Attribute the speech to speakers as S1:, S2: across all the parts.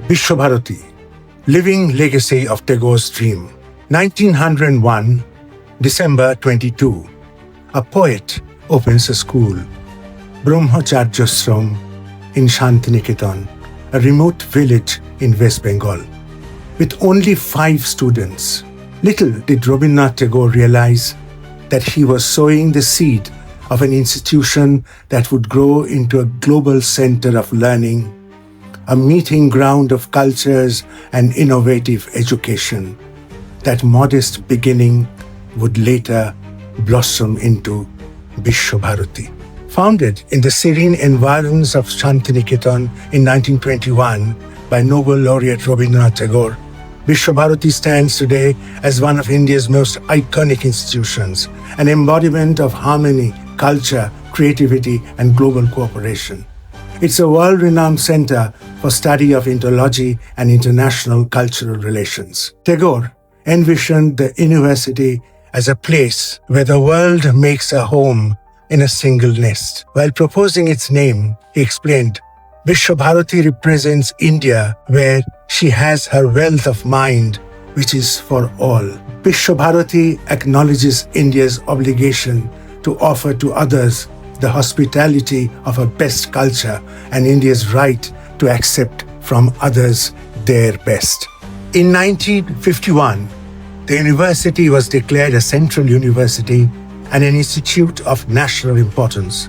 S1: Visva-Bharati, Living Legacy of Tagore's Dream. 1901, December 22. A poet opens a school, Brahmacharya in Santiniketan, a remote village in West Bengal, with only 5 students. Little did Rabindranath Tagore realize that he was sowing the seed of an institution that would grow into a global center of learning, a meeting ground of cultures and innovative education. That modest beginning would later blossom into Visva-Bharati. Founded in the serene environs of Santiniketan in 1921 by Nobel laureate Rabindranath Tagore, Visva-Bharati stands today as one of India's most iconic institutions, an embodiment of harmony, culture, creativity, and global cooperation. It's a world-renowned center for study of Indology and international cultural relations. Tagore envisioned the university as a place where the world makes a home in a single nest. While proposing its name, he explained, Visva-Bharati represents India where she has her wealth of mind, which is for all. Visva-Bharati acknowledges India's obligation to offer to others the hospitality of a best culture and India's right to accept from others their best. In 1951, the university was declared a central university and an institute of national importance.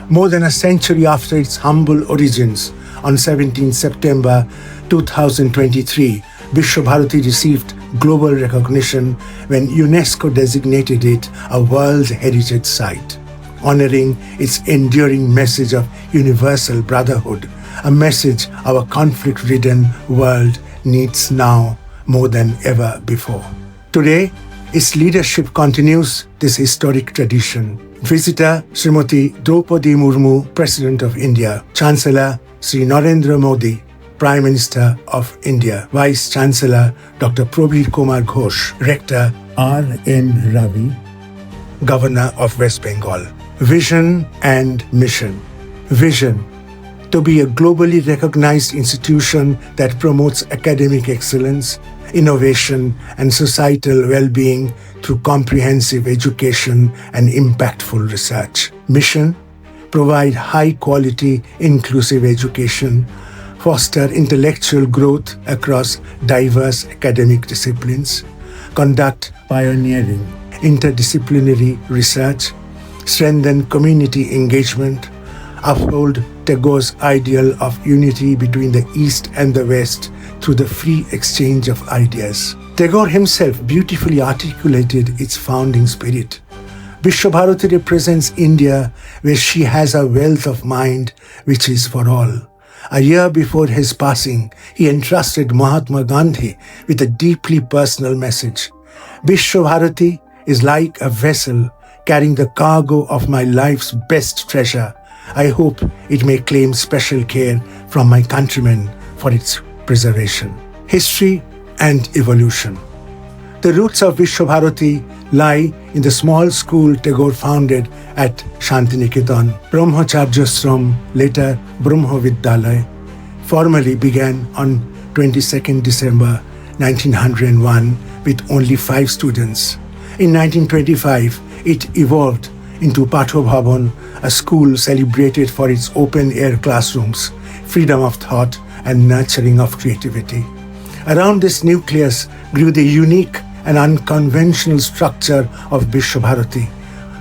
S1: More than a century after its humble origins, on 17 September 2023, Visva-Bharati received global recognition when UNESCO designated it a World Heritage Site, honoring its enduring message of universal brotherhood, a message our conflict-ridden world needs now more than ever before. Today, its leadership continues this historic tradition. Visitor Srimati Draupadi Murmu, President of India, Chancellor Sri Narendra Modi, Prime Minister of India, Vice Chancellor Dr. Prabir Kumar Ghosh, Rector R.N. Ravi, Governor of West Bengal. Vision and mission. Vision: to be a globally recognized institution that promotes academic excellence, innovation, and societal well-being through comprehensive education and impactful research. Mission: provide high-quality, inclusive education, foster intellectual growth across diverse academic disciplines, conduct pioneering, interdisciplinary research, strengthen community engagement, uphold Tagore's ideal of unity between the East and the West through the free exchange of ideas. Tagore himself beautifully articulated its founding spirit. Visva-Bharati represents India where she has a wealth of mind which is for all. A year before his passing, he entrusted Mahatma Gandhi with a deeply personal message. Visva-Bharati is like a vessel carrying the cargo of my life's best treasure. I hope it may claim special care from my countrymen for its preservation. History and evolution. The roots of Visva-Bharati lie in the small school Tagore founded at Santiniketan. Brahmacharya, later Brahma Vidyalaya, formally began on 22nd December 1901 with only 5 students. In 1925, it evolved into Patho Bhavan, a school celebrated for its open-air classrooms, freedom of thought, and nurturing of creativity. Around this nucleus grew the unique and unconventional structure of Visva-Bharati,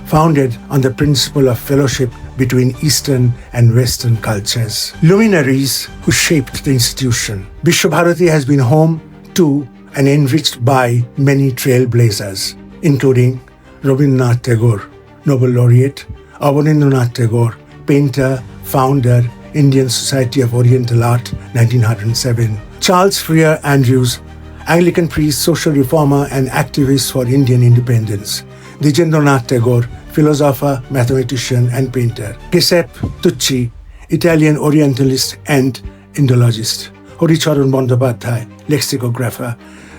S1: founded on the principle of fellowship between Eastern and Western cultures. Luminaries who shaped the institution. Visva-Bharati has been home to and enriched by many trailblazers, including Rabindranath Tagore, Nobel laureate, Abanindranath Tagore, painter, founder, Indian Society of Oriental Art, 1907. Charles Freer Andrews, Anglican priest, social reformer, and activist for Indian independence. Dijendranath Tagore, philosopher, mathematician, and painter. Giuseppe Tucci, Italian Orientalist and Indologist. Horicharan Bandyopadhyay, lexicographer.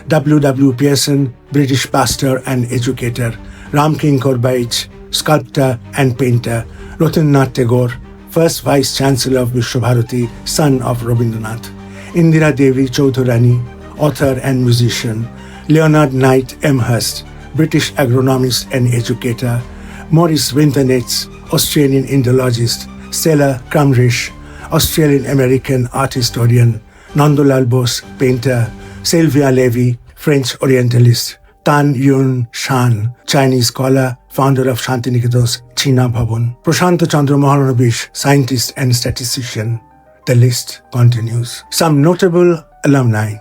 S1: W. Pearson, British pastor and educator. Ramkinkar Baij, sculptor and painter. Rabindranath Tagore, first Vice Chancellor of Visva-Bharati, son of Rabindranath. Indira Devi Chaudhurani, author and musician, Leonard Knight Amherst, British agronomist and educator, Maurice Winternates, Australian Indologist, Stella Crumrish, Australian-American art historian, Nandolal Bose, painter, Sylvia Levy, French Orientalist, Tan Yun Shan, Chinese scholar, founder of Santiniketan's China Bhavan, Prashant Chandra Mahanabish, scientist and statistician. The list continues. Some notable alumni: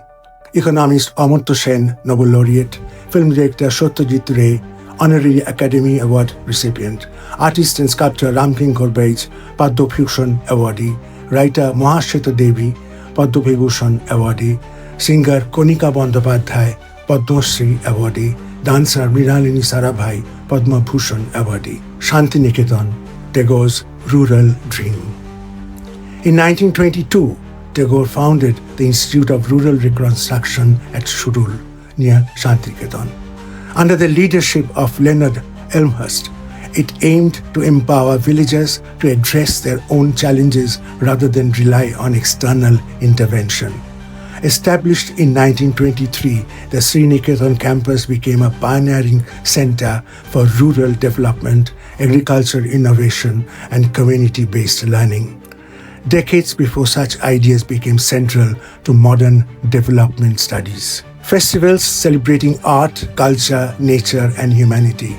S1: economist Amartya Sen, Nobel laureate; film director Satyajit Ray, Honorary Academy Award recipient; artist and sculptor Ramkinkar Baij, Padma Bhushan awardee; writer Mahashweta Devi, Padma Vibhushan awardee; singer Konika Bandyopadhyay, Padma Shri awardee; dancer Mrinalini Sarabhai, Padma Bhushan awardee. Santiniketan, Tagore's rural dream. In 1922, Tagore founded the Institute of Rural Reconstruction at Shurul, near Santiniketan. Under the leadership of Leonard Elmhurst, it aimed to empower villagers to address their own challenges rather than rely on external intervention. Established in 1923, the Sriniketan campus became a pioneering center for rural development, agricultural innovation, and community-based learning. Decades before such ideas became central to modern development studies. Festivals celebrating art, culture, nature, and humanity.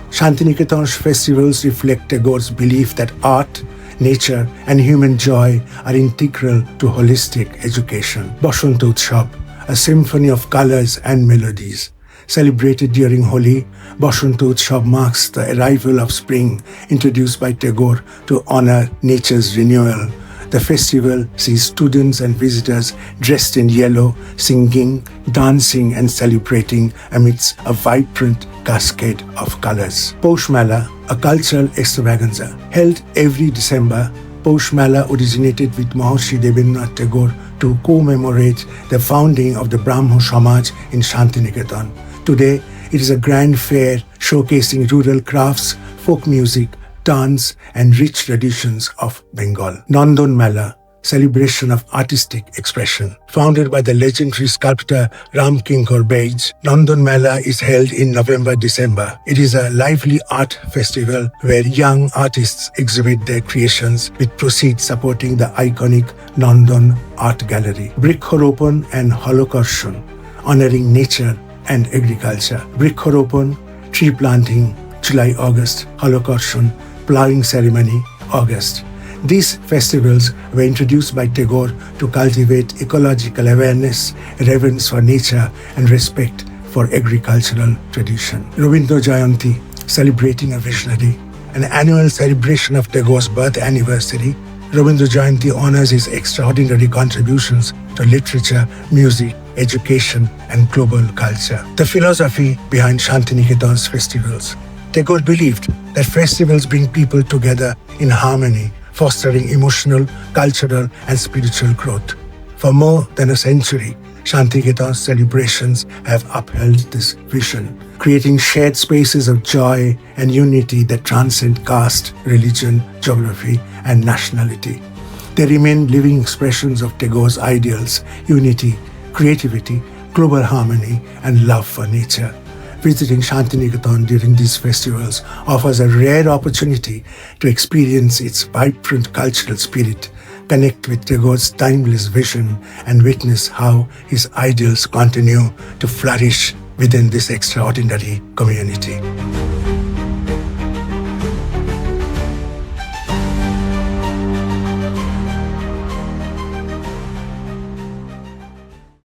S1: Santiniketan's festivals reflect Tagore's belief that art, nature, and human joy are integral to holistic education. Basanta Utsav, a symphony of colors and melodies. Celebrated during Holi, Basanta Utsav marks the arrival of spring, introduced by Tagore to honor nature's renewal. The festival sees students and visitors dressed in yellow, singing, dancing, and celebrating amidst a vibrant cascade of colors. Posh Mela, a cultural extravaganza. Held every December, Posh Mela originated with Maharishi Debendranath Tagore to commemorate the founding of the Brahmo Samaj in Santiniketan. Today, it is a grand fair showcasing rural crafts, folk music, dance, and rich traditions of Bengal. Nandan Mela, celebration of artistic expression. Founded by the legendary sculptor Ramkinkar Baij, Nandan Mela is held in November-December. It is a lively art festival where young artists exhibit their creations with proceeds supporting the iconic Nandan Art Gallery. Briksharopan and Holocarshan, honoring nature and agriculture. Briksharopan, tree planting, July-August. Holocarshan, plowing ceremony, August. These festivals were introduced by Tagore to cultivate ecological awareness, reverence for nature, and respect for agricultural tradition. Rabindra Jayanti, celebrating a visionary. An annual celebration of Tagore's birth anniversary, Rabindra Jayanti honors his extraordinary contributions to literature, music, education, and global culture. The philosophy behind Santiniketan's festivals. Tagore believed that festivals bring people together in harmony, fostering emotional, cultural, and spiritual growth. For more than a century, Santiniketan's celebrations have upheld this vision, creating shared spaces of joy and unity that transcend caste, religion, geography, and nationality. They remain living expressions of Tagore's ideals: unity, creativity, global harmony, and love for nature. Visiting Santiniketan during these festivals offers a rare opportunity to experience its vibrant cultural spirit, connect with Tagore's timeless vision, and witness how his ideals continue to flourish within this extraordinary community.